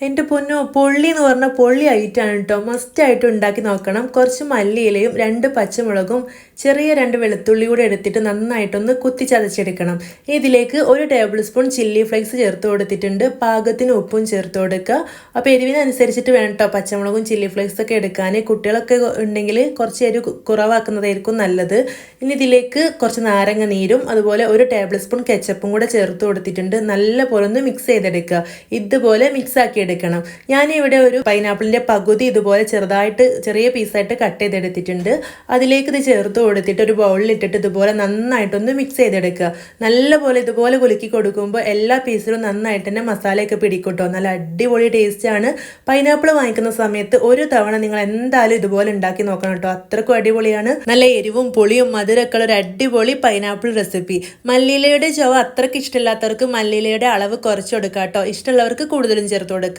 എൻ്റെ പൊന്നോ പൊള്ളി എന്ന് പറഞ്ഞാൽ പൊള്ളി ആയിട്ടാണ് കേട്ടോ. മസ്റ്റായിട്ട് ഉണ്ടാക്കി നോക്കണം. കുറച്ച് മല്ലിയിലയും 2 പച്ചമുളകും ചെറിയ 2 വെളുത്തുള്ളി കൂടെ എടുത്തിട്ട് നന്നായിട്ടൊന്ന് കുത്തി ചതച്ചെടുക്കണം. ഇതിലേക്ക് 1 ടേബിൾ സ്പൂൺ ചില്ലി ഫ്ലേക്സ് ചേർത്ത് കൊടുത്തിട്ടുണ്ട്. പാകത്തിന് ഉപ്പും ചേർത്ത് കൊടുക്കുക. അപ്പോൾ എരിവിനനുസരിച്ചിട്ട് വേണം കേട്ടോ പച്ചമുളകും ചില്ലി ഫ്ലേക്സ് ഒക്കെ എടുക്കാൻ. കുട്ടികളൊക്കെ ഉണ്ടെങ്കിൽ കുറച്ച് എരിവ് കുറവാക്കുന്നതായിരിക്കും നല്ലത്. ഇനി ഇതിലേക്ക് കുറച്ച് നാരങ്ങ നീരും അതുപോലെ 1 ടേബിൾ സ്പൂൺ കെച്ചപ്പും കൂടെ ചേർത്ത് കൊടുത്തിട്ടുണ്ട്. നല്ല പോലെ ഒന്ന് മിക്സ് ചെയ്തെടുക്കുക. ഇതുപോലെ മിക്സ് ആക്കി എടുക്കണം. ഞാനിവിടെ ഒരു പൈനാപ്പിളിൻ്റെ പകുതി ഇതുപോലെ ചെറുതായിട്ട് ചെറിയ പീസായിട്ട് കട്ട് ചെയ്തെടുത്തിട്ടുണ്ട്. അതിലേക്ക് ഇത് ചേർത്ത് കൊടുത്തിട്ട് ഒരു ബൗളിൽ ഇട്ടിട്ട് ഇതുപോലെ നന്നായിട്ടൊന്ന് മിക്സ് ചെയ്തെടുക്കുക. നല്ലപോലെ ഇതുപോലെ കുലുക്കി കൊടുക്കുമ്പോൾ എല്ലാ പീസിലും നന്നായിട്ട് തന്നെ മസാലയൊക്കെ പിടിക്കൂട്ടോ. നല്ല അടിപൊളി ടേസ്റ്റാണ്. പൈനാപ്പിൾ വാങ്ങിക്കുന്ന സമയത്ത് ഒരു തവണ നിങ്ങൾ എന്തായാലും ഇതുപോലെ ഉണ്ടാക്കി നോക്കണം കേട്ടോ. അത്രക്കും അടിപൊളിയാണ്. നല്ല എരിവും പുളിയും മധുരമൊക്കെ ഉള്ള ഒരു അടിപൊളി പൈനാപ്പിൾ റെസിപ്പി. മല്ലിയിലയുടെ ചുവ അത്രയ്ക്ക് ഇഷ്ടമില്ലാത്തവർക്ക് മല്ലിയിലയുടെ അളവ് കുറച്ച് കൊടുക്കാം കേട്ടോ. ഇഷ്ടമുള്ളവർക്ക് കൂടുതലും ചേർത്ത് കൊടുക്കുക.